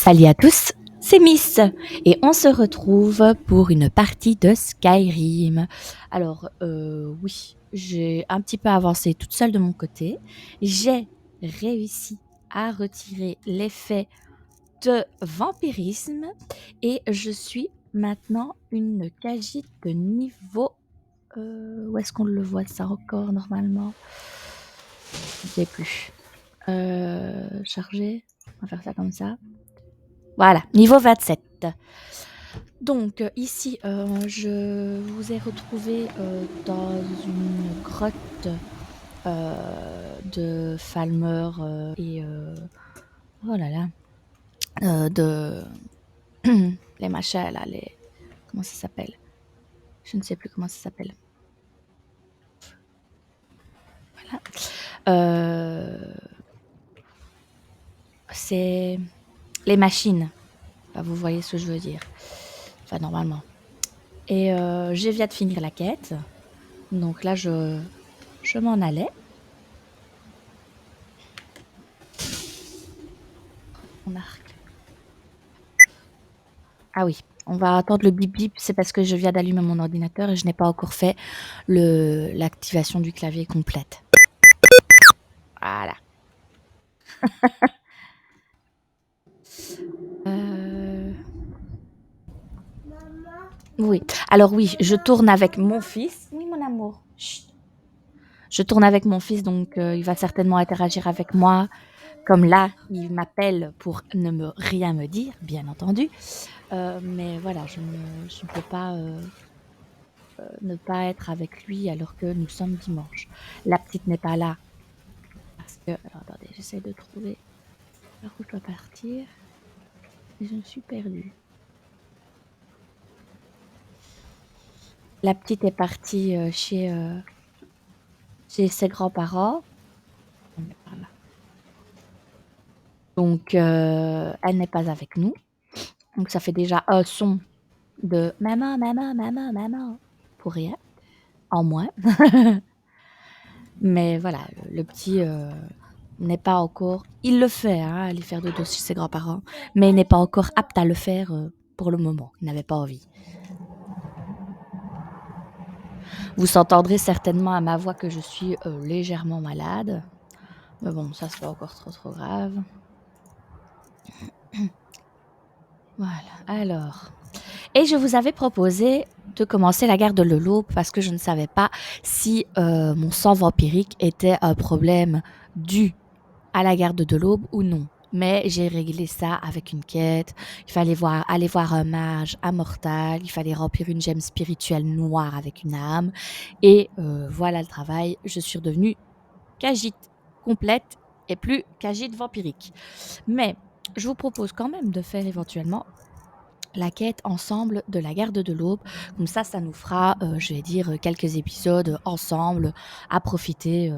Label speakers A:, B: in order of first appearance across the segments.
A: Salut à tous, c'est Miss et on se retrouve pour une partie de Skyrim. Alors oui, j'ai un petit peu avancé toute seule de mon côté. J'ai réussi à retirer l'effet de vampirisme et je suis maintenant une Khajiit de niveau... où est-ce qu'on le voit ça encore normalement? Je ne sais plus. Charger, on va faire ça comme ça. Voilà, niveau 27. Donc ici, je vous ai retrouvé dans une grotte de Falmer et oh là là, de les machins là, les comment ça s'appelle? Je ne sais plus comment ça s'appelle. Voilà. C'est les machines. Bah, vous voyez ce que je veux dire. Enfin, normalement. Et je viens de finir la quête. Donc là, je m'en allais. Mon arc. Ah oui, on va attendre le bip bip. C'est parce que je viens d'allumer mon ordinateur et je n'ai pas encore fait l'activation du clavier complète. Voilà. Oui. Alors oui, je tourne avec mon fils. Oui, mon amour. Chut. Je tourne avec mon fils, donc il va certainement interagir avec moi. Comme là, il m'appelle pour ne rien me dire, bien entendu. Mais voilà, je ne peux pas ne pas être avec lui alors que nous sommes dimanche. La petite n'est pas là. Parce que... Alors attendez, j'essaie de trouver par où je dois partir. Et je me suis perdue. La petite est partie chez ses grands-parents. Donc, elle n'est pas avec nous. Donc, ça fait déjà un son de maman, maman, maman, maman, pour rien, en moins. Mais voilà, le petit n'est pas encore... Il le fait, hein, aller faire dodo chez ses grands-parents, mais il n'est pas encore apte à le faire pour le moment. Il n'avait pas envie. Vous s'entendrez certainement à ma voix que je suis légèrement malade. Mais bon, ça, c'est pas encore trop grave. Voilà, alors... Et je vous avais proposé de commencer la guerre de l'Aube parce que je ne savais pas si mon sang vampirique était un problème dû à la garde de l'Aube ou non. Mais j'ai réglé ça avec une quête. Il fallait aller voir un mage immortal. Il fallait remplir une gemme spirituelle noire avec une âme. Et voilà le travail. Je suis redevenue Khajiit complète et plus Khajiit vampirique. Mais je vous propose quand même de faire éventuellement la quête ensemble de la garde de l'Aube. Comme ça nous fera, je vais dire, quelques épisodes ensemble à profiter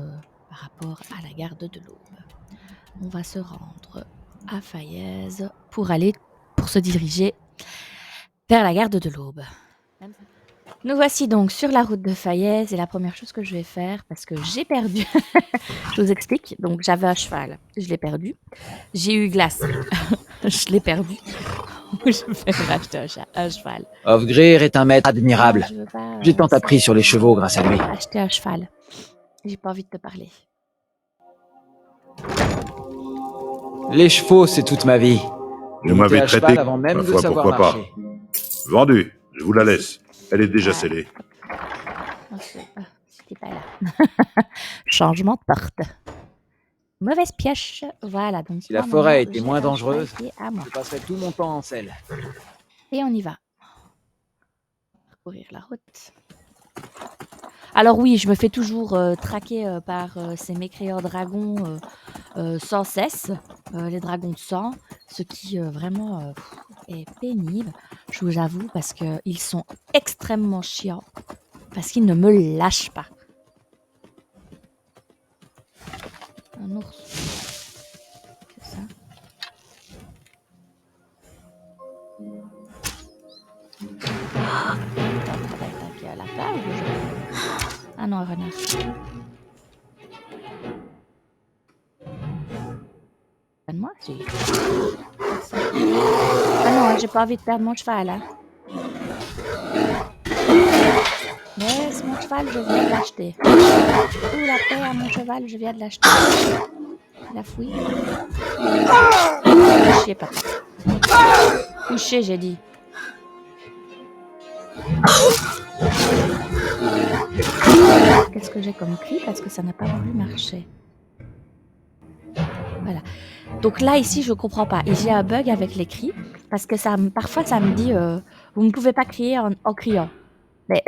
A: par rapport à la garde de l'Aube. On va se rendre à Faillaise pour se diriger vers la garde de l'Aube. Nous voici donc sur la route de Faillaise et la première chose que je vais faire, parce que j'ai perdu, je vous explique, donc j'avais un cheval, je l'ai perdu, j'ai eu Glace, je l'ai perdu, je vais racheter un cheval.
B: Ofgrir est un maître admirable. J'ai tant appris sur les chevaux grâce à lui.
A: Acheter un cheval, j'ai pas envie de te parler.
B: Les chevaux, c'est toute ma vie.
C: Vous m'avez traité
B: avant même
C: ma
B: de
C: foi,
B: savoir
C: pourquoi
B: marcher.
C: pas. Vendu, je vous la laisse. Elle est déjà scellée.
A: C'était pas là. Changement de porte. Mauvaise pioche. Voilà. Donc
B: Si la forêt était moins dangereuse,
A: je
B: passerais tout mon temps en selle.
A: Et on y va. Parcourir la route. Alors oui, je me fais toujours traquer par ces mécréants dragons sans cesse, les dragons de sang, ce qui vraiment est pénible, je vous avoue, parce qu'ils sont extrêmement chiants, parce qu'ils ne me lâchent pas. Un ours. C'est ça. À la plage, ah non, un renard. Donne-moi, si. Ah non, j'ai pas envie de perdre mon cheval, hein. Laisse mon cheval, je viens de l'acheter. Tout la paix à mon cheval, je viens de l'acheter. La fouille. Couché, papa. Couché, j'ai dit. Qu'est-ce que j'ai comme cri? Parce que ça n'a pas voulu marcher. Voilà. Donc là, ici, je comprends pas. Il y a un bug avec les cris. Parce que parfois, ça me dit vous ne pouvez pas crier en criant. Mais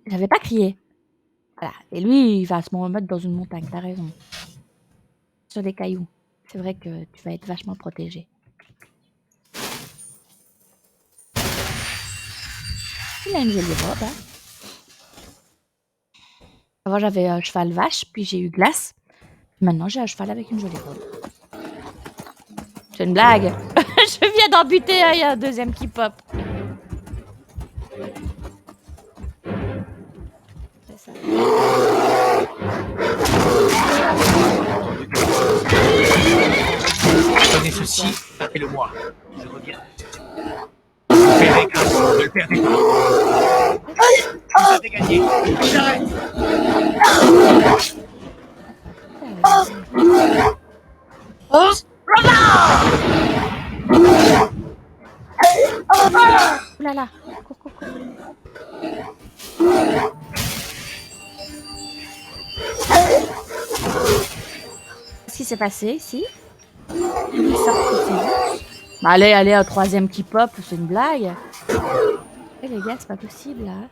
A: j'avais pas crié. Voilà. Et lui, il va se mettre dans une montagne. T'as raison. Sur des cailloux. C'est vrai que tu vas être vachement protégé. Il a une jolie robe. Hein. Avant, j'avais un cheval vache, puis j'ai eu glace. Maintenant, j'ai un cheval avec une jolie robe. C'est une blague. Je viens d'en buter un, il y a un deuxième qui pop. C'est ça.
D: Prenez ceci, appelez-le-moi. Je reviens. Vous verrez qu'un jour, ne le perdez pas. Vous avez gagné. J'arrête.
A: Oh là là. Cours, cours, cours. Qu'est-ce qui s'est passé ici? Il sort tous ses ours. Bah allez, allez, un troisième qui pop, c'est une blague. Eh les gars, c'est pas possible là.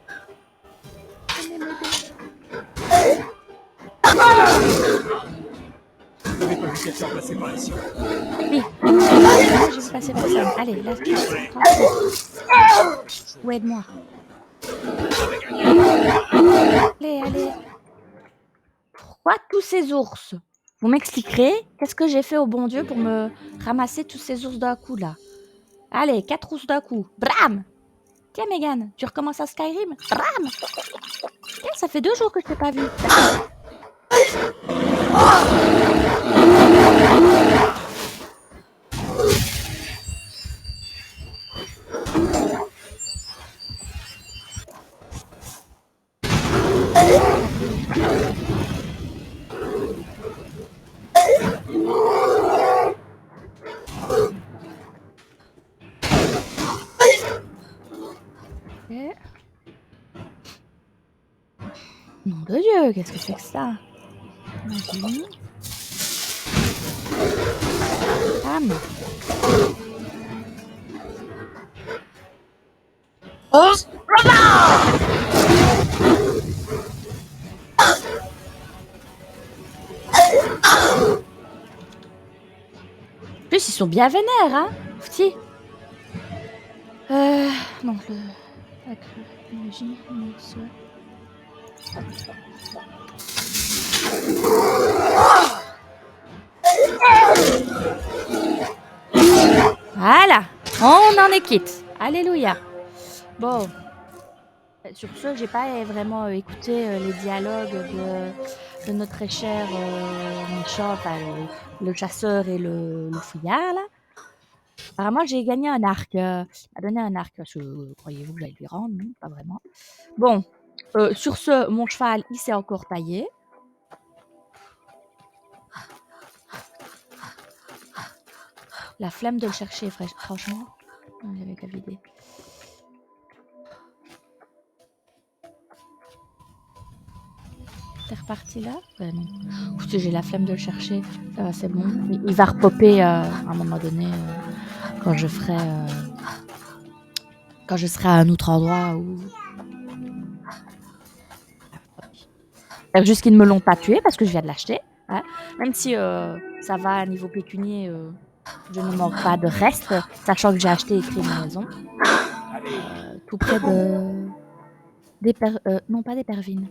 D: Vous n'avez pas vu quelqu'un passer par ici?
A: Oui, j'ai vu passer personne. Allez, là, où aide-moi. Allez, allez. Pourquoi tous ces ours? Vous m'expliquerez qu'est-ce que j'ai fait au bon Dieu pour me ramasser tous ces ours d'un coup là? Allez, 4 ours d'un coup. Bram! Tiens, Mégane, tu recommences à Skyrim? Bram! Tiens, ça fait 2 jours que je t'ai pas vu. Nom de Dieu, qu'est-ce que c'est que ça? Bam! En plus, ils sont bien vénères, hein? Petit. Non, voilà, on en est quitte. Alléluia. Bon. Sur ce, j'ai pas vraiment écouté les dialogues de notre très cher méchant, enfin, le chasseur et le fouillard, là. Apparemment, j'ai gagné un arc. Il m'a donné un arc. Croyez-vous que j'allais lui rendre? Non, pas vraiment. Bon, sur ce, mon cheval, il s'est encore taillé. La flemme de le chercher, franchement. Il avait qu'à vider. T'es reparti là? Non. Écoutez, j'ai la flemme de le chercher. Ça va, c'est bon. Il va repopper à un moment donné quand je ferai. Quand je serai à un autre endroit où. Juste qu'ils ne me l'ont pas tué parce que je viens de l'acheter. Hein. Même si ça va à niveau pécunier, je ne manque pas de reste, sachant que j'ai acheté et créé une maison. Tout près de. Non, pas d'Éperville.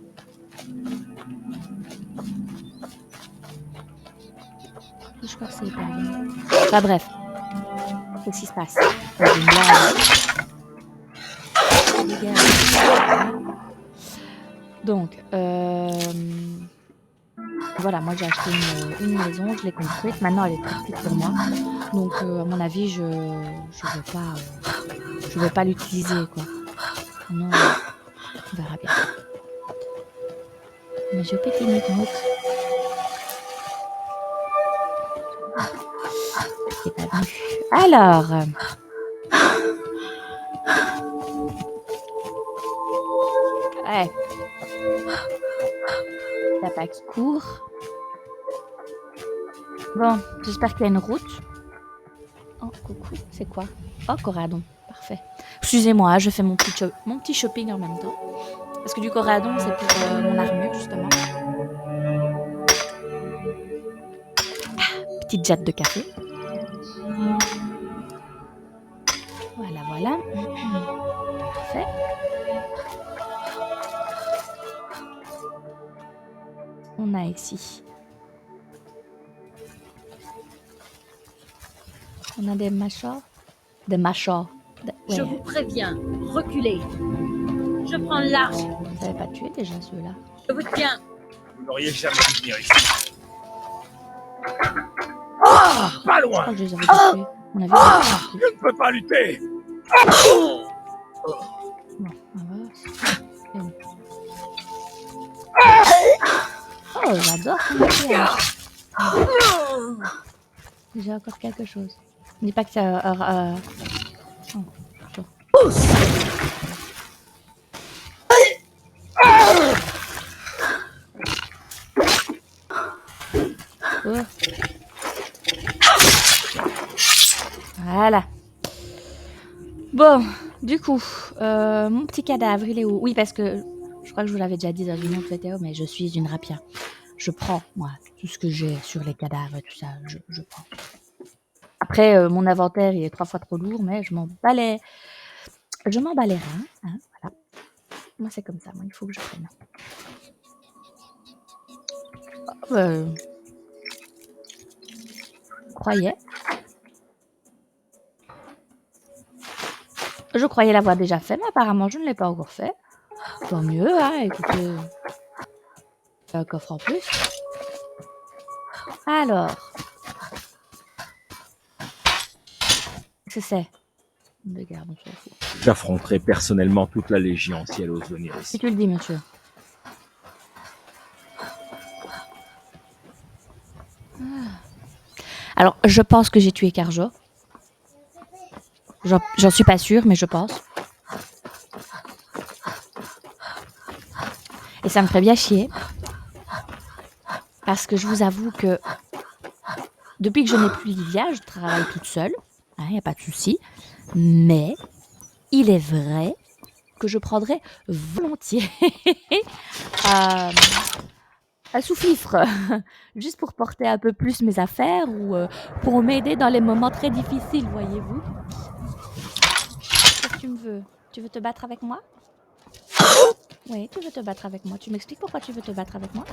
A: Je crois que c'est Éperville. Enfin bref. Qu'est-ce qui se passe? Donc, voilà, moi j'ai acheté une maison, je l'ai construite. Maintenant, elle est trop petite pour moi. Donc, à mon avis, je veux pas l'utiliser, quoi. Non, on verra bien. Mais je pétille mes comptes. C'est pas venu. Alors. Ouais. Papa qui court. Bon, j'espère qu'il y a une route. Oh, coucou, c'est quoi? Oh, Corradon, parfait. Excusez-moi, je fais mon petit shopping en même temps. Parce que du Corradon, c'est pour mon armure, justement. Petite jatte de café. Voilà, voilà. Parfait. On a ici. On a des machas. Des machas.
E: Je vous préviens, reculez. Je prends le large.
A: Vous n'avez pas tué déjà ceux-là?
E: Je vous tiens.
D: Vous n'auriez jamais dû venir ici. Ah, pas
A: Je
D: loin.
A: crois que je les avais pas tués. On a vu.
D: Je ne peux pas lutter.
A: Bon, on va voir. Oh, j'adore ce maquillage. J'ai encore quelque chose. Ne dis pas que c'est... Oh, chaud. Oh. Voilà. Bon, du coup, mon petit cadavre, il est où? Oui, parce que je crois que je vous l'avais déjà dit dans une autre vidéo, mais je suis une rapia. Je prends, moi, tout ce que j'ai sur les cadavres et tout ça, je prends. Après, mon inventaire, il est 3 fois trop lourd, mais je m'en balais. Je m'en balais rien, hein, voilà. Moi, c'est comme ça, moi, il faut que je prenne. Je croyais l'avoir déjà fait, mais apparemment, je ne l'ai pas encore fait. Tant mieux, hein, écoutez. Un coffre en plus. Alors. Qu'est-ce que c'est? Regarde, on s'en fout.
F: J'affronterai personnellement toute la Légion si elle ose venir
A: Si
F: ici.
A: tu le dis, monsieur. Alors, je pense que j'ai tué Carjo. J'en suis pas sûre, mais je pense. Et ça me ferait bien chier. Parce que je vous avoue que depuis que je n'ai plus Livia, je travaille toute seule. Il n'y a pas de souci. Mais il est vrai que je prendrais volontiers un sous-fifre. Juste pour porter un peu plus mes affaires ou pour m'aider dans les moments très difficiles, voyez-vous. Qu'est-ce que tu me veux? Tu veux te battre avec moi? Oui, tu veux te battre avec moi. Tu m'expliques pourquoi tu veux te battre avec moi?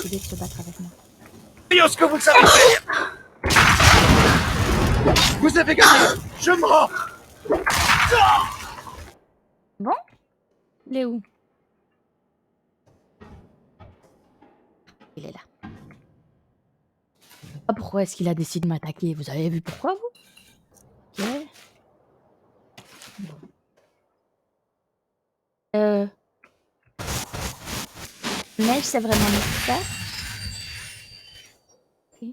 A: Décidé de se battre avec moi.
D: Voyons ce que vous savez faire. Vous avez gagné. Je mens.
A: Bon? Il est où? Il est là. Ah, pourquoi est-ce qu'il a décidé de m'attaquer? Vous avez vu pourquoi, vous? Ok. Neige, c'est vraiment nécessaire? Ok.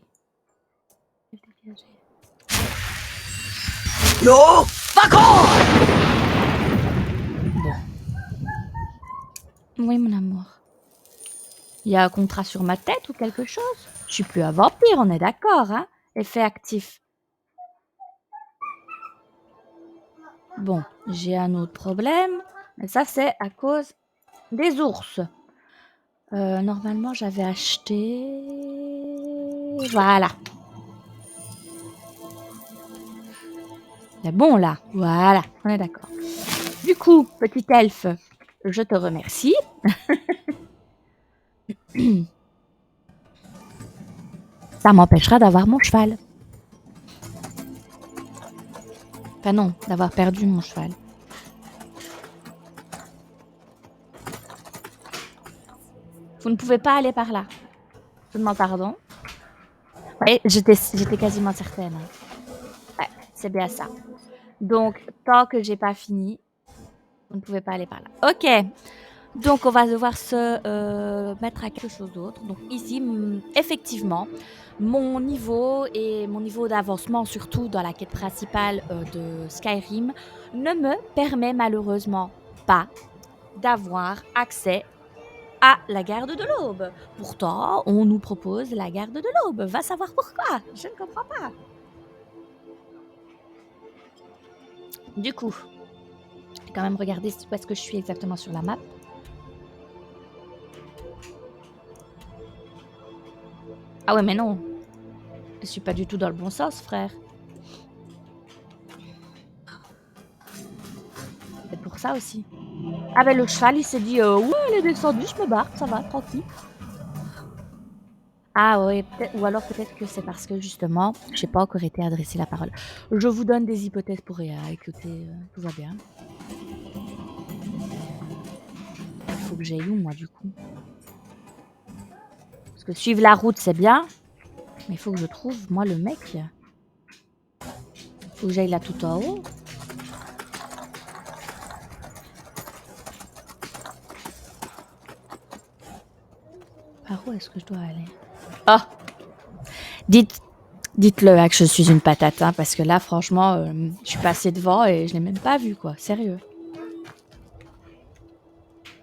B: Yo, Paco!
A: Bon. Oui, mon amour. Il y a un contrat sur ma tête ou quelque chose? Je suis plus un vampire, on est d'accord, hein? Effet actif. Bon, j'ai un autre problème. Mais ça, c'est à cause des ours. Normalement, j'avais acheté... Voilà. C'est bon, là. Voilà, on est d'accord. Du coup, petit elfe, je te remercie. Ça m'empêchera d'avoir mon cheval. Enfin non, d'avoir perdu mon cheval. Vous ne pouvez pas aller par là. Je demande pardon. Ouais, j'étais quasiment certaine. Ouais, c'est bien ça. Donc, tant que j'ai pas fini, vous ne pouvez pas aller par là. Ok. Donc, on va devoir se mettre à quelque chose d'autre. Donc, ici, effectivement, mon niveau et mon niveau d'avancement, surtout dans la quête principale de Skyrim, ne me permet malheureusement pas d'avoir accès à la garde de l'Aube. Pourtant, on nous propose la garde de l'Aube. Va savoir pourquoi. Je ne comprends pas. Du coup, je vais quand même regarder où est-ce que je suis exactement sur la map. Ah ouais, mais non. Je suis pas du tout dans le bon sens, frère. C'est pour ça aussi. Ah ben le cheval, il s'est dit ouais, elle est descendue, je me barre, ça va, tranquille. Ah ouais, ou alors peut-être que c'est parce que justement, je n'ai pas encore été adressé la parole. Je vous donne des hypothèses pour rien. Écoutez, tout va bien. Il faut que j'aille où, moi, du coup? Parce que suivre la route, c'est bien. Mais il faut que je trouve, moi, le mec. Il faut que j'aille là tout en haut. Par où est-ce que je dois aller? Ah! Dites-le que je suis une patate, hein, parce que là, franchement, je suis passée devant et je l'ai même pas vu, quoi. Sérieux.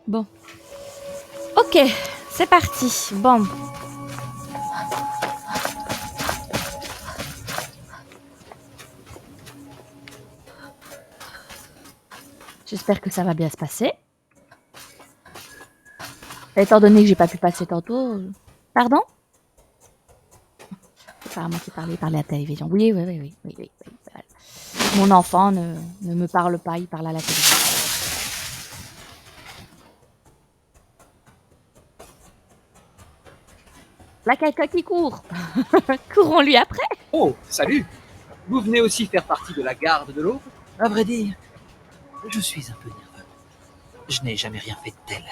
A: Bon. Ok, c'est parti. Bon. J'espère que ça va bien se passer. Étant donné que j'ai pas pu passer tantôt... Pardon? C'est pas moi qui parlais, il parlait à la télévision. Oui. Mon enfant ne me parle pas, il parle à la télévision. Là, quelqu'un qui court. Courons-lui après.
G: Oh, salut! Vous venez aussi faire partie de la garde de l'Aube? À vrai dire, je suis un peu nerveux. Je n'ai jamais rien fait de tel.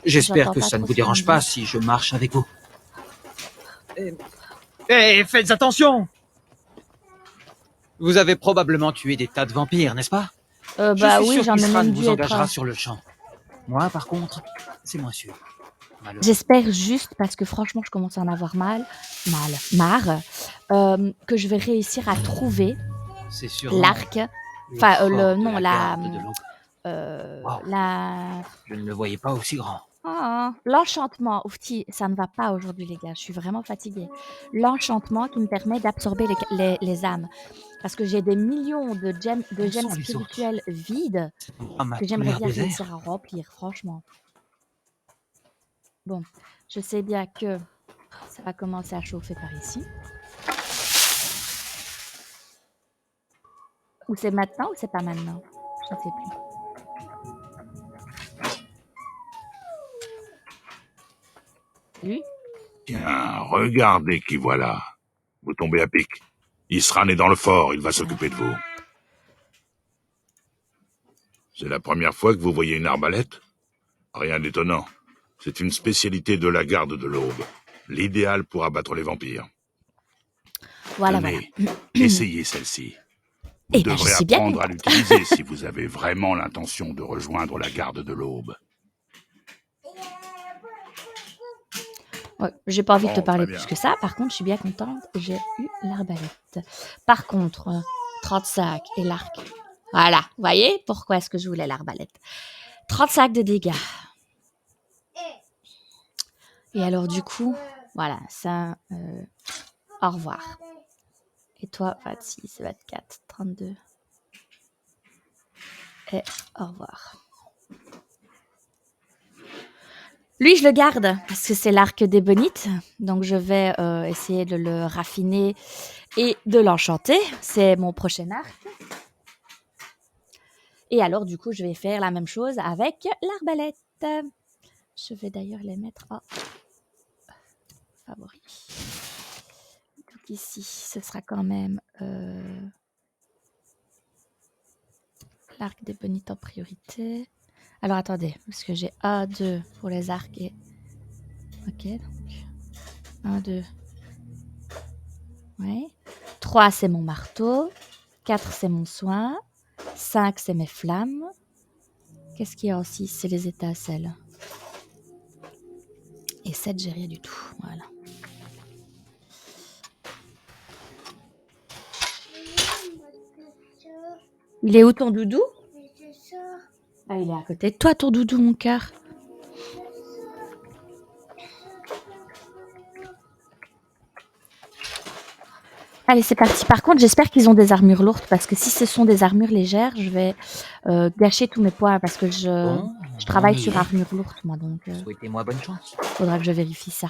G: J'espère que ça ne vous dérange pas si je marche avec vous. Faites attention! Vous avez probablement tué des tas de vampires, n'est-ce pas?
A: Bah oui, j'en ai
G: Isran
A: même
G: vous
A: dû
G: engagera
A: être...
G: sur le champ. Moi, par contre, c'est moins sûr.
A: J'espère juste, parce que franchement, je commence à en avoir marre, que je vais réussir à trouver l'arc. Enfin, non, la...
G: Je ne le voyais pas aussi grand.
A: L'enchantement. Oufti, ça ne va pas aujourd'hui, les gars. Je suis vraiment fatiguée. L'enchantement qui me permet d'absorber les âmes. Parce que j'ai des millions de gemmes spirituelles vides que j'aimerais bien réussir à remplir, franchement. Bon, je sais bien que ça va commencer à chauffer par ici. Ou c'est maintenant ou c'est pas maintenant? Je ne sais plus. Lui?
C: Tiens, regardez qui voilà. Vous tombez à pic. Isran est dans le fort, il va s'occuper de vous. C'est la première fois que vous voyez une arbalète? Rien d'étonnant. C'est une spécialité de la garde de l'Aube. L'idéal pour abattre les vampires.
A: Voilà,
C: Tenez,
A: voilà.
C: essayez celle-ci. Vous devrez apprendre à l'utiliser si vous avez vraiment l'intention de rejoindre la garde de l'Aube.
A: Ouais, j'ai pas envie de te parler plus que ça. Par contre, je suis bien contente. J'ai eu l'arbalète. Par contre, 35 et l'arc. Voilà. Vous voyez pourquoi est-ce que je voulais l'arbalète? 35 de dégâts. Et alors, du coup, voilà, ça, au revoir. Et toi, 26, 24, 32. Et au revoir. Lui, je le garde parce que c'est l'arc d'ébonite. Donc, je vais essayer de le raffiner et de l'enchanter. C'est mon prochain arc. Et alors, du coup, je vais faire la même chose avec l'arbalète. Je vais d'ailleurs les mettre en favori. Donc ici, ce sera quand même l'arc d'ébonite en priorité. Alors, attendez, parce que j'ai 1, 2 pour les arcs et Ok, donc 1, 2. Ouais. 3, c'est mon marteau. 4, c'est mon soin. 5, c'est mes flammes. Qu'est-ce qu'il y a en 6? C'est les étincelles. Et 7, j'ai rien du tout. Voilà. Il est où ton doudou? Ah, il est à côté de toi, ton doudou, mon cœur. Allez, c'est parti. Par contre, j'espère qu'ils ont des armures lourdes, parce que si ce sont des armures légères, je vais gâcher tous mes points, parce que je travaille sur armure lourde, moi, donc
G: Souhaitez-moi bonne chance.
A: faudra que je vérifie ça.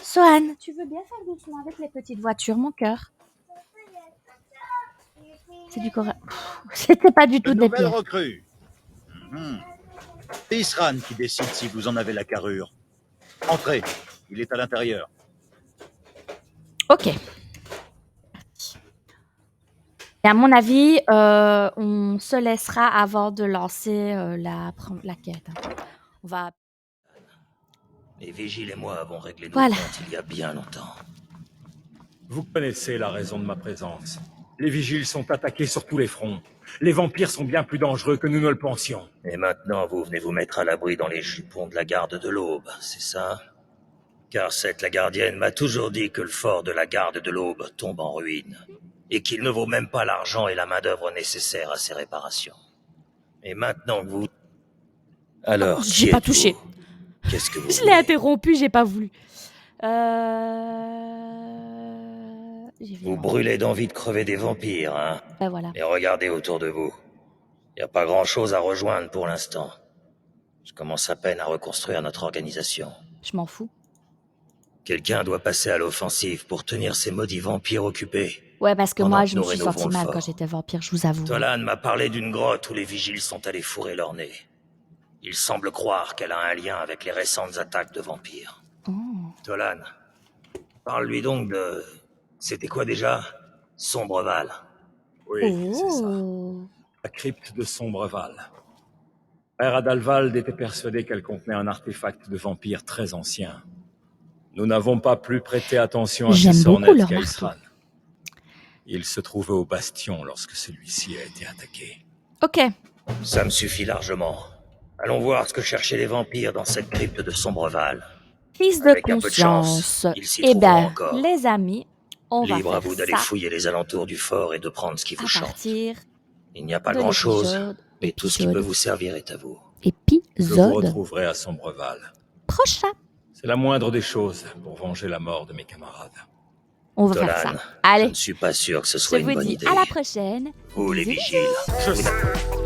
A: Sohan, tu veux bien faire doucement avec les petites voitures, mon cœur? C'est du corps. C'était pas du tout
H: Une
A: des
H: nouvelle
A: pierres.
H: recrue. C'est Isran qui décide si vous en avez la carrure. Entrez, il est à l'intérieur.
A: Ok. Et à mon avis, on se laissera avant de lancer la quête. On va.
D: Les vigiles et moi avons réglé nos
A: Voilà.
D: comptes il y a bien longtemps.
F: Vous connaissez la raison de ma présence. Les vigiles sont attaqués sur tous les fronts. Les vampires sont bien plus dangereux que nous ne le pensions.
D: Et maintenant, vous venez vous mettre à l'abri dans les jupons de la garde de l'Aube, c'est ça? Car cette, la gardienne, m'a toujours dit que le fort de la garde de l'Aube tombe en ruine, et qu'il ne vaut même pas l'argent et la main-d'œuvre nécessaires à ses réparations. Et maintenant que vous... Alors,
A: J'ai
D: qui
A: pas
D: êtes-vous?
A: touché.
D: Qu'est-ce que vous
A: Je l'ai
D: voulez?
A: interrompu, j'ai pas voulu. J'ai
D: Vous
A: vraiment-
D: brûlez d'envie de crever des vampires, hein?
A: Ben voilà.
D: Et regardez autour de vous. Y a pas grand-chose à rejoindre pour l'instant. Je commence à peine à reconstruire notre organisation.
A: Je m'en fous.
D: Quelqu'un doit passer à l'offensive pour tenir ces maudits vampires occupés.
A: Ouais, parce que
D: Pendant
A: moi,
D: que
A: je me
D: nous
A: suis
D: rénoverons
A: sentie
D: le
A: mal
D: fort.
A: quand j'étais vampire, je vous avoue.
D: Tolan m'a parlé d'une grotte où les vigiles sont allés fourrer leur nez. Il semble croire qu'elle a un lien avec les récentes attaques de vampires.
A: Oh.
D: Tolan, parle-lui donc de... C'était quoi déjà? Sombreval.
F: Oui, c'est ça.
A: Oh.
F: La crypte de Sombreval. Père Adalvald était persuadé qu'elle contenait un artefact de vampire très ancien. Nous n'avons pas plus prêté attention à
A: J'aime
F: ces
A: beaucoup
F: sornettes
A: leur
F: qu'à
A: marteau.
F: Isran. Il se trouvait au bastion lorsque celui-ci a été attaqué.
A: Ok.
D: Ça me suffit largement. Allons voir ce que cherchaient les vampires dans cette crypte de Sombreval.
A: Prise de
D: Avec un peu de chance,
A: conscience.
D: ils s'y
A: Eh
D: trouveront
A: ben,
D: encore.
A: les amis, on
D: Libre
A: va
D: à vous
A: faire
D: d'aller
A: ça
D: fouiller les alentours du fort et de prendre ce qui vous
A: à
D: chante.
A: partir
D: Il n'y a pas
A: de
D: grand-chose,
A: l'épisode
D: mais tout ce qui peut vous servir est à vous.
F: Je vous
A: épisode
F: retrouverai à Sombreval.
A: prochain.
F: C'est la moindre des choses pour venger la mort de mes camarades.
A: On va faire
D: Tolan,
A: ça.
D: je
A: Allez,
D: ne suis pas sûr que ce
A: je
D: soit une
A: vous
D: bonne
A: dis
D: idée.
A: à la prochaine.
D: Vous, les
A: Bisous.
D: vigiles,
F: Je
D: vous
F: sais.